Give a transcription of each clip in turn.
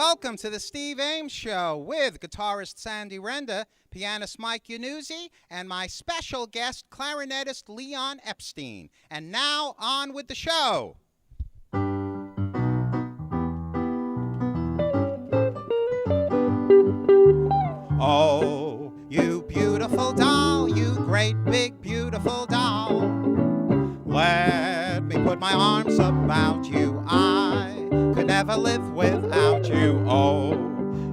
Welcome to the Steve Ames Show with guitarist Sandy Renda, pianist Mike Yanuzzi, and my special guest, clarinetist Leon Epstein. And now, on with the show. Oh, you beautiful doll, you great big beautiful doll. Let me put my arms about you. I could never live without you. Oh,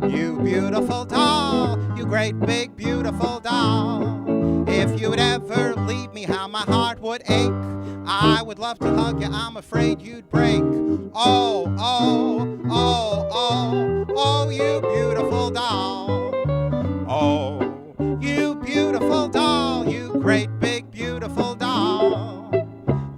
you beautiful doll, you great big beautiful doll. If you'd ever leave me, how my heart would ache. I would love to hug you, I'm afraid you'd break. Oh, oh, oh, oh, oh, you beautiful doll. Oh, you beautiful doll, you great big beautiful doll.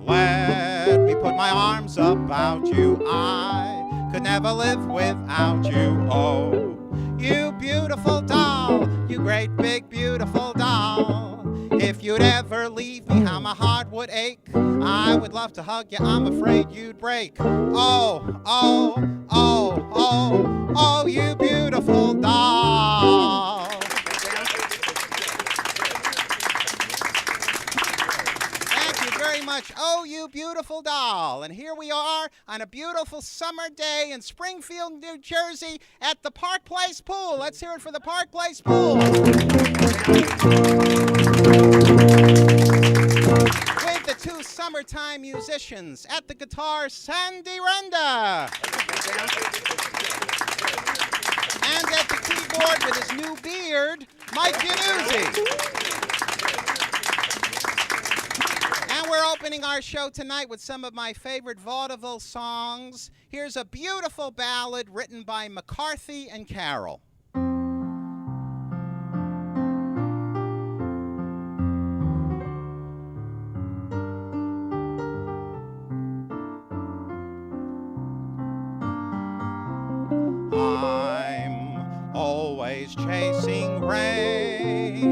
Let me put my arms about you. I could never live without you. Oh, you beautiful doll, you great big beautiful doll. If you'd ever leave me, how my heart would ache. I would love to hug you, I'm afraid you'd break. Oh, oh, oh, oh, oh, you beautiful doll. Very much. Oh, you beautiful doll. And here we are on a beautiful summer day in Springfield, New Jersey at the Park Place Pool. Let's hear it for the Park Place Pool. With the two summertime musicians at the guitar, Sandy Renda. And at the keyboard with his new beard, Mike Yanuzzi. And we're opening our show tonight with some of my favorite vaudeville songs. Here's a beautiful ballad written by McCarthy and Carroll. I'm always chasing rainbows,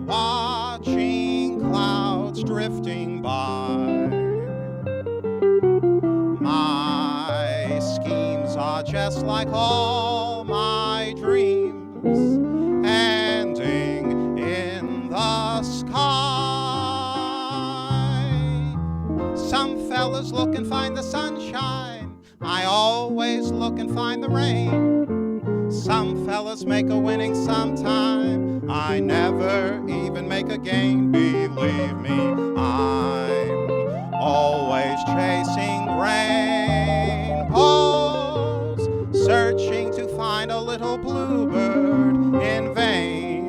watching clouds drifting by. My schemes are just like all my dreams, ending in the sky. Some fellas look and find the sunshine, I always look and find the rain. Some fellas make a winning sometime, I never even make a gain. Believe me, I'm always chasing rainbows, searching to find a little bluebird in vain.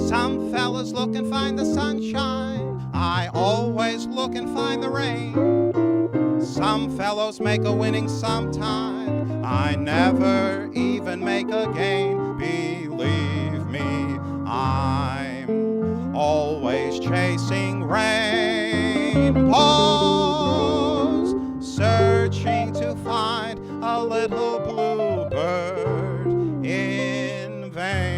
Some fellas look and find the sunshine, I always look and find the rain. Some fellows make a winning sometime, I never even make a gain. Believe me, I'm always chasing rainbows, searching to find a little bluebird in vain.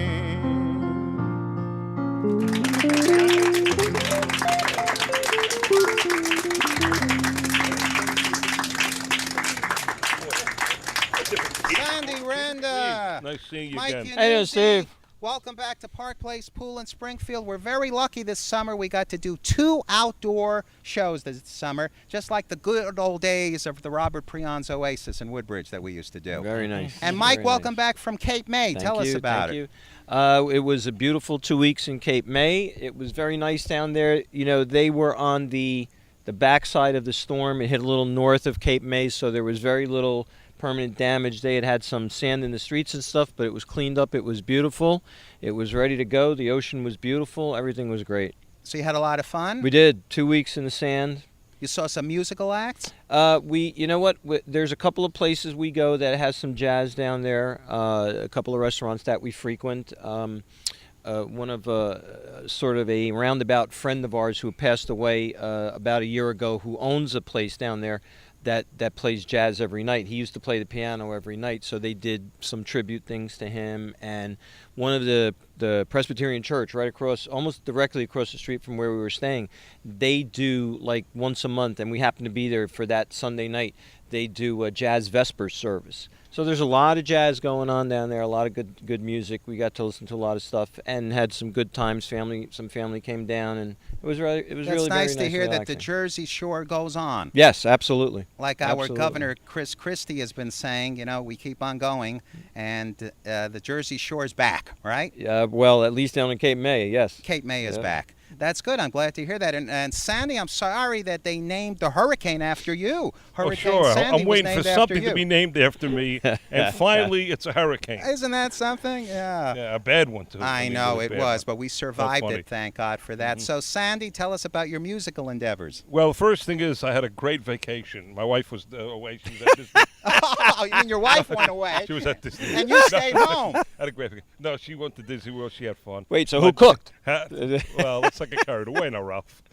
Sandy Renda. Nice seeing you Mike again. Yanuzzi. Hey there, Steve. Welcome back to Park Place Pool in Springfield. We're very lucky this summer. We got to do 2 outdoor shows this summer, just like the good old days of the Robert Preon's Oasis in Woodbridge that we used to do. Very nice. And Mike, Very welcome nice. back from Cape May. Tell us about it. Thank you. It was a beautiful 2 weeks in Cape May. It was very nice down there. You know, they were on the backside of the storm. It hit a little north of Cape May, so there was very little permanent damage. They had some sand in the streets and stuff, but it was cleaned up. It was beautiful. It was ready to go. The ocean was beautiful. Everything was great. So you had a lot of fun? We did. 2 weeks in the sand. You saw some musical acts? You know what? There's a couple of places we go that has some jazz down there. A couple of restaurants that we frequent. One of sort of a roundabout friend of ours who passed away about a year ago, who owns a place down there that plays jazz every night. He used to play the piano every night, so they did some tribute things to him. And one of the Presbyterian Church right across, almost directly across the street from where we were staying, they do like once a month, and we happen to be there for that Sunday night. They do a jazz Vespers service. So there's a lot of jazz going on down there, a lot of good music. We got to listen to a lot of stuff and had some good times. Some family came down, and it was really That's really nice very to hear that relaxing. the Jersey Shore goes on. Yes, absolutely. Like our Absolutely. Governor Chris Christie has been saying, we keep on going, and the Jersey Shore's back, right? Well, at least down in Cape May, yes. Cape May is Yeah. back. That's good. I'm glad to hear that. And Sandy, I'm sorry that they named the hurricane after you. Hurricane sure. Sandy I'm was waiting for named after something you. to be named after me, and finally, it's a hurricane. Isn't that something? Yeah. Yeah, a bad one too. I mean, know really it bad was, one. but we survived funny. it. Thank God for that. So, Sandy, tell us about your musical endeavors. Well, the first thing is I had a great vacation. My wife was away. She was at Disney. Oh, you mean your wife went away? She was at Disney. And you stayed home. Had a great vacation. No, she went to Disney World. She had fun. Wait, so who cooked? Well, let's not get carried away now, Ralph.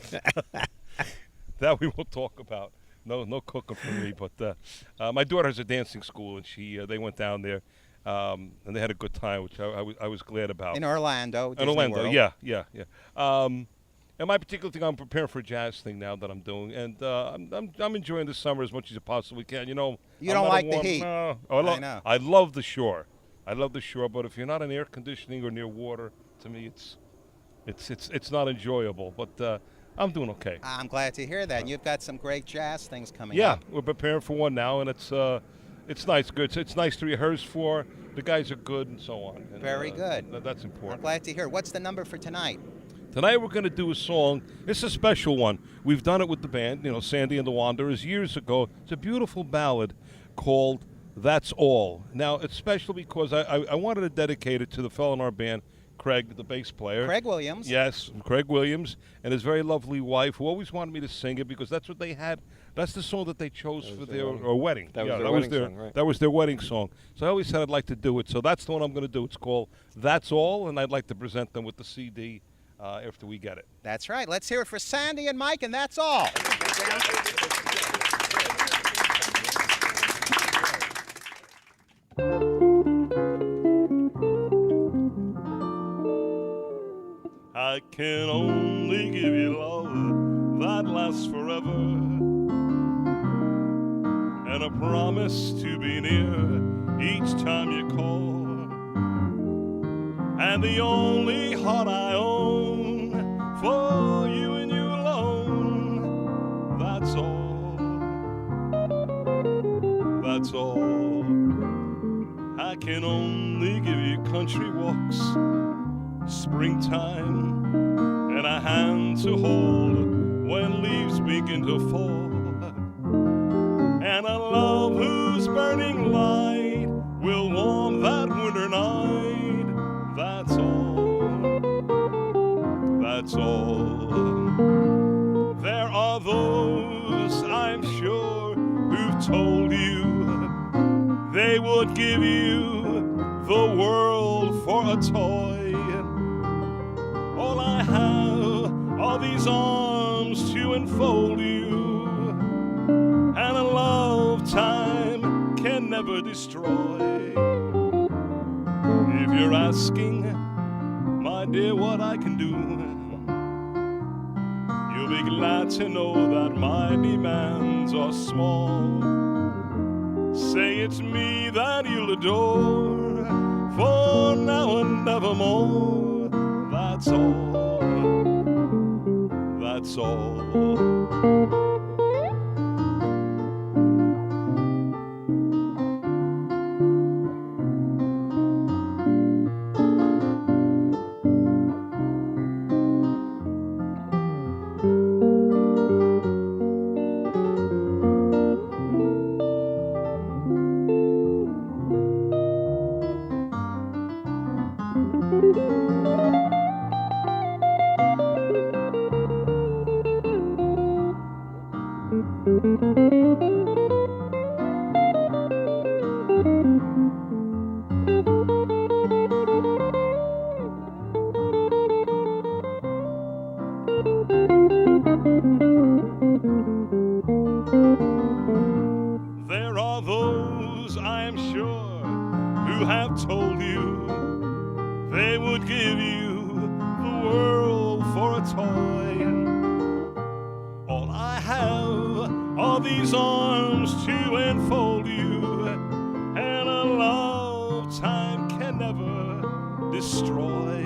That we won't talk about. No cooking for me. But my daughter has a dancing school, and they went down there, and they had a good time, which I was glad about. In Orlando, In Disney Orlando, World. yeah. And my particular thing, I'm preparing for a jazz thing now that I'm doing, and I'm enjoying the summer as much as I possibly can. You I'm don't not a like the warm- heat. No, I know. I love the shore. But if you're not in air conditioning or near water, to me, it's not enjoyable. But I'm doing okay. I'm glad to hear that. You've got some great jazz things coming Yeah, up. we're preparing for one now, and it's nice. Good. It's nice to rehearse for. The guys are good, and so on. And, Very good. That's I'm important. glad to hear. What's the number for tonight? Tonight we're going to do a song. It's a special one. We've done it with the band, Sandy and the Wanderers, years ago. It's a beautiful ballad called That's All. Now, it's special because I wanted to dedicate it to the fellow in our band, Craig, the bass player. Craig Williams. Yes, Craig Williams, and his very lovely wife, who always wanted me to sing it because that's what they had. That's the song that they chose for their wedding. That was their wedding song, right. That was their wedding song. So I always said I'd like to do it. So that's the one I'm going to do. It's called That's All, and I'd like to present them with the CD after we get it. That's right. Let's hear it for Sandy and Mike, and that's all. I can only give you love that lasts forever, and a promise to be near each time you call, and the only heart I own for you and you alone. That's all. That's all. I can only give you country walks, springtime, and a hand to hold when leaves begin to fall, and a love whose burning light will warm that winter night. That's all. That's all. There are those, I'm sure, who've told you they would give you the world for a toy. All I have are these arms to enfold you, and a love time can never destroy. If you're asking, my dear, what I can do, you'll be glad to know that my demands are small. Say it's me that you'll adore, for now and nevermore. That's all. That's all. There are those, I am sure, who have told you they would give you the world for a toy. All I have are these arms to enfold you, and a love time can never destroy.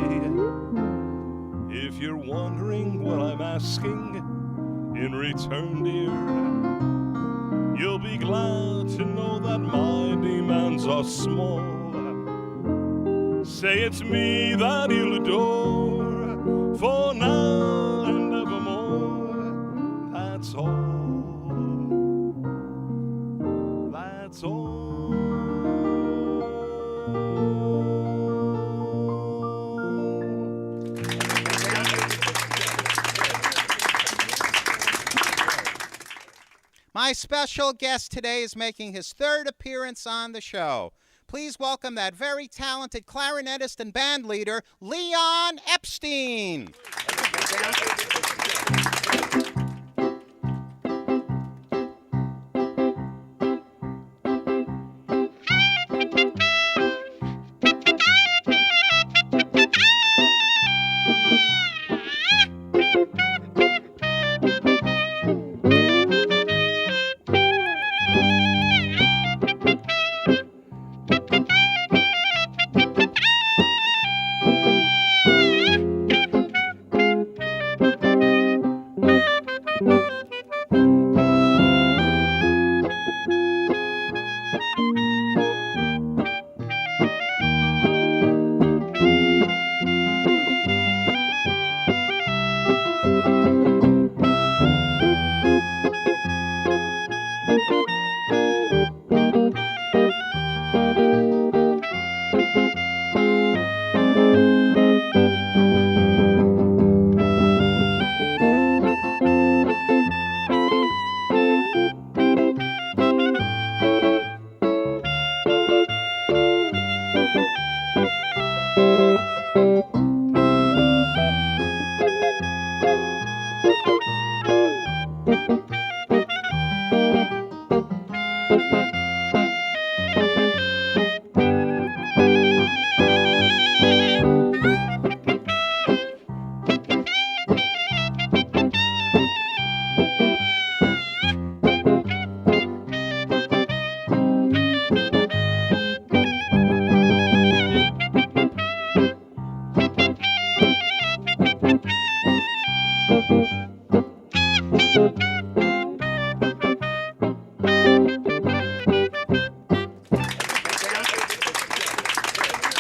If you're wondering what I'm asking in return, dear, you'll be glad to know that my demands are small. Say it's me that you'll adore for now and evermore. That's all. That's all. My special guest today is making his third appearance on the show. Please welcome that very talented clarinetist and band leader, Leon Epstein.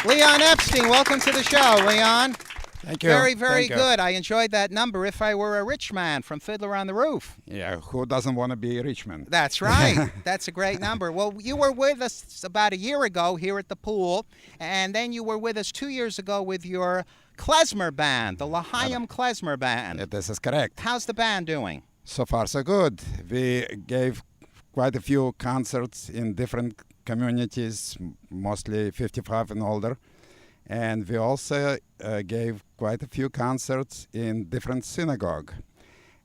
Leon Epstein, welcome to the show, Leon. Thank you. Very, very Thank you. good. I enjoyed that number, If I Were a Rich Man, from Fiddler on the Roof. Yeah, who doesn't want to be a rich man? That's right. That's a great number. Well, you were with us about a year ago here at the pool, and then you were with us 2 years ago with your klezmer band, the L'Chaim Klezmer Band. Yeah, this is correct. How's the band doing? So far, so good. We gave quite a few concerts in different communities, mostly 55 and older. And we also gave quite a few concerts in different synagogue.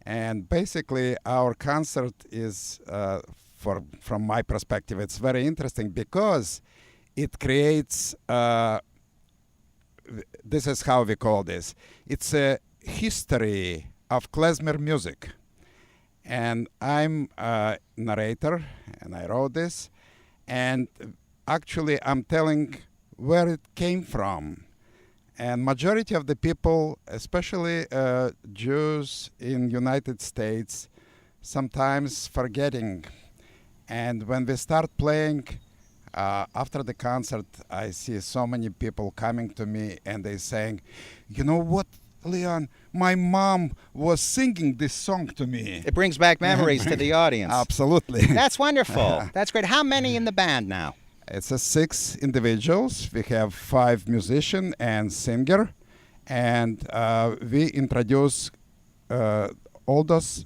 And basically, our concert is, from my perspective, it's very interesting because it creates, this is how we call this, it's a history of klezmer music. And I'm a narrator, and I wrote this. And actually, I'm telling where it came from. And majority of the people, especially Jews in United States, sometimes forgetting. And when we start playing, after the concert, I see so many people coming to me and they saying, you know what, Leon, my mom was singing this song to me. It brings back memories to the audience. Absolutely. That's wonderful. That's great. How many in the band now? It's 6 individuals. We have 5 musicians and singer, and we introduce all those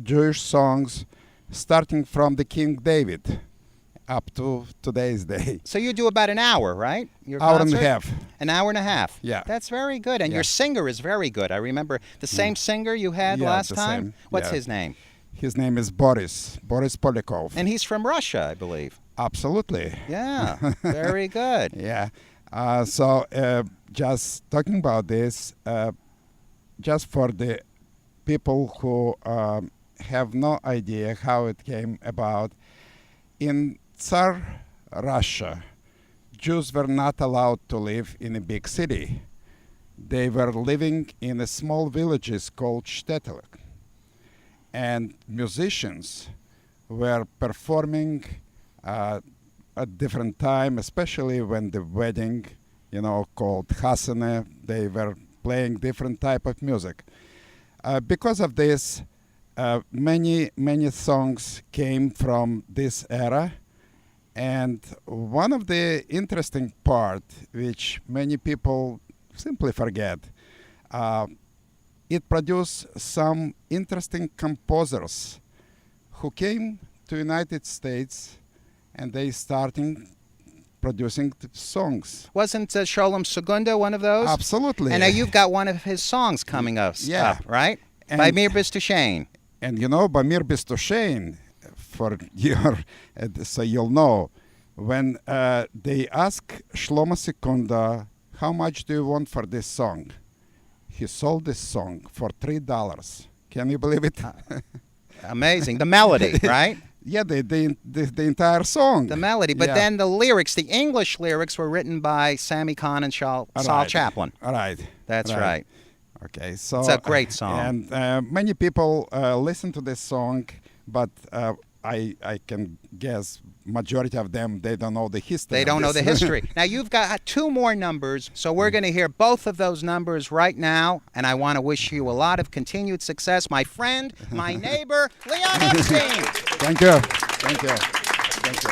Jewish songs starting from the King David up to today's day. So you do about an hour, right? Your Hour and concert? a half. An hour and a half. Yeah. That's very good. And Yeah. your singer is very good. I remember the same singer you had Yeah, last the time. same. What's Yeah. his name? His name is Boris Polyakov. And he's from Russia, I believe. Absolutely. Yeah. Very good. Yeah. So just talking about this, just for the people who have no idea how it came about, in Tsar Russia, Jews were not allowed to live in a big city. They were living in a small villages called shtetl. And musicians were performing at different time, especially when the wedding, called Hasane, they were playing different type of music. Because of this, many songs came from this era. And one of the interesting part, which many people simply forget, it produced some interesting composers who came to United States and they starting producing songs. Wasn't Sholem Segunda one of those? Absolutely. And now you've got one of his songs coming up, right? By Mir Bistoshain. And Bamir Bistoshain, for your, so you'll know, when they ask Shlomo Sekunda, how much do you want for this song? He sold this song for $3. Can you believe it? Amazing. The melody, right? Yeah, the entire song. The melody. But then the lyrics, the English lyrics were written by Sammy Kahn and Saul Chaplin. All right. That's right. Okay, so it's a great song. And many people listen to this song, but I can guess majority of them, they don't know the history. They don't know the history. Now, you've got two more numbers, so we're going to hear both of those numbers right now, and I want to wish you a lot of continued success. My friend, my neighbor, Leon Epstein. Thank you. Thank you. Thank you.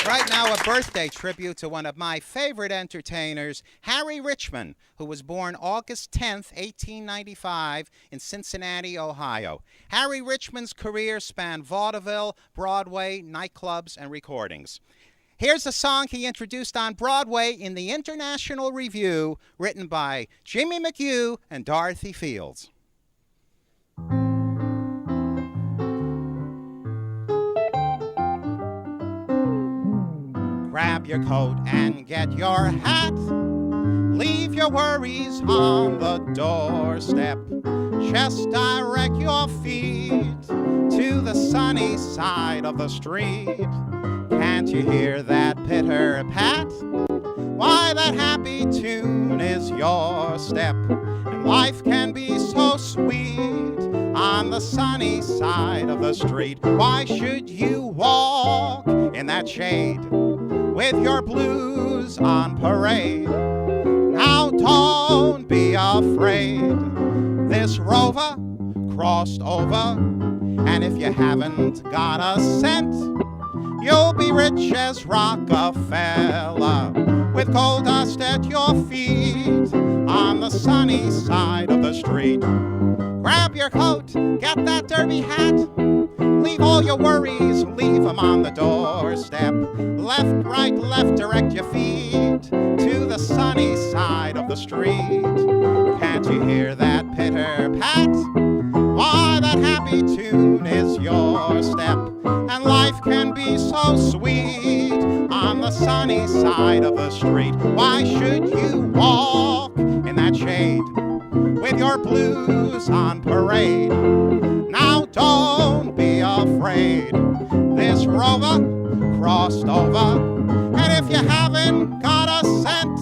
Right now, a birthday tribute to one of my favorite entertainers, Harry Richman, who was born August 10th, 1895, in Cincinnati, Ohio. Harry Richman's career spanned vaudeville, Broadway, nightclubs, and recordings. Here's a song he introduced on Broadway in the International Review, written by Jimmy McHugh and Dorothy Fields. Grab your coat and get your hat. Leave your worries on the doorstep. Just direct your feet to the sunny side of the street. Can't you hear that pitter-pat? Why, that happy tune is your step. And life can be so sweet on the sunny side of the street. Why should you walk in that shade with your blues on parade? Now don't be afraid. This rover crossed over, and if you haven't got a cent, you'll be rich as Rockefeller, with gold dust at your feet on the sunny side of the street. Grab your coat, get that derby hat. Leave all your worries, leave them on the doorstep. Left, right, left, direct your feet to the sunny side of the street. Can't you hear that pitter-pat? Why, that happy tune is your step. And life can be so sweet on the sunny side of the street. Why should you walk in that shade with your blues on parade? Now don't be afraid. This rover crossed over, and if you haven't got a cent,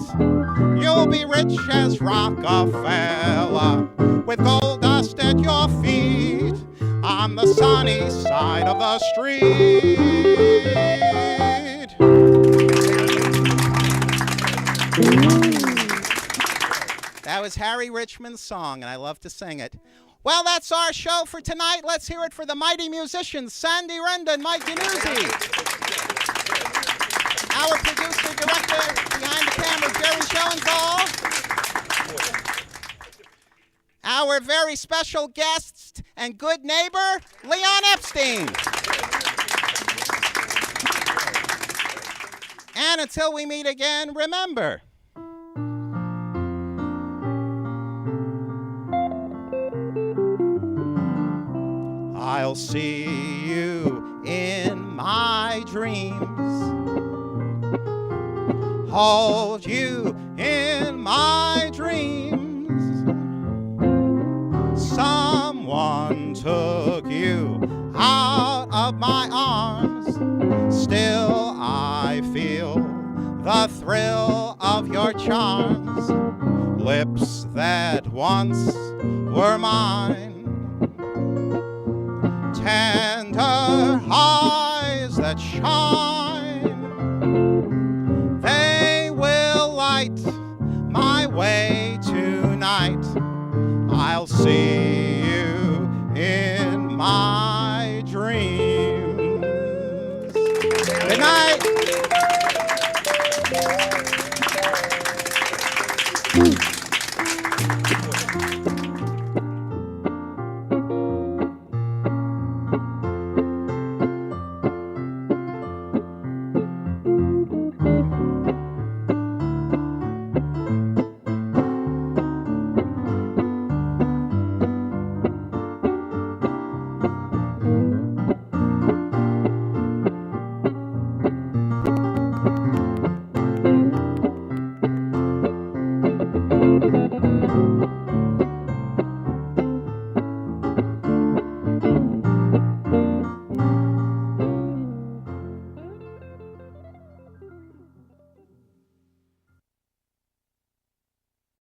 you'll be rich as Rockefeller, with gold dust at your feet on the sunny side of the street. That was Harry Richman's song, and I love to sing it. Well, that's our show for tonight. Let's hear it for the mighty musicians, Sandy Renda and Mike Ganuzzi. Our producer, director, behind the camera, Jerry Schoenthal. Our very special guest and good neighbor, Leon Epstein. And until we meet again, remember, I'll see you in my dreams, hold you in my dreams. Someone took you out of my arms, still I feel the thrill of your charms, lips that once were mine, tender eyes that shine.